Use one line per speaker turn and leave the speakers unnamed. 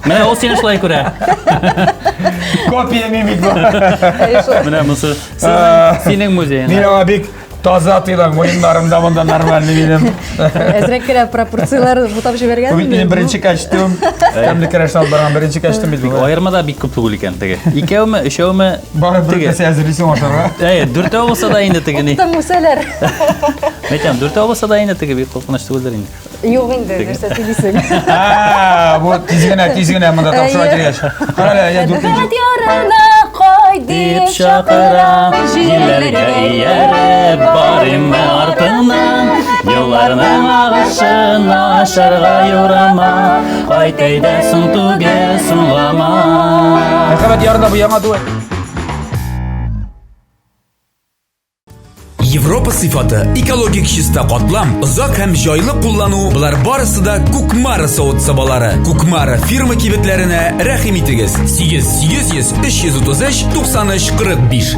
Mene o seni şulay ko'ra.
Kopya mimik bu.
Mene musu. Sening muzeyin.
Men abik toza atıylan oyunlarımda bundan normal benim.
Ezrekkere proporsiyalar bu tabi жиберген.
Bugün birinci kaçtım. Kamli kreşnal baran birinci kaçtım bildik.
Ayırmada bir köp tugul ekan tege. Ikevmi, üçövmi?
Bana bir kese hazırlısın ortaga.
Dörtөө bolsa da indi tegini.
Tam museler.
Mekan dörtөө bolsa da indi tege bir korkunç tugullar indi.
Yok indi, göstertilsin.
Bu tizgine mında tapşıra giriş. Karala ya dur.
Yarına koy
Dip şakara, jillerge yere barim ben arpından. Yollarının ağaçına aşarga yorama. Qaytaydasun tuge sunlama.
Merhamet yarın da bu yana duy.
Yevropa sifati ekologik chista qotlam, uzoq ham joyli qo'llanuv bular borasida Kukmara sovut sabolari. Kukmara firma kibitlarini rahim etigiz. 833 333 93 45.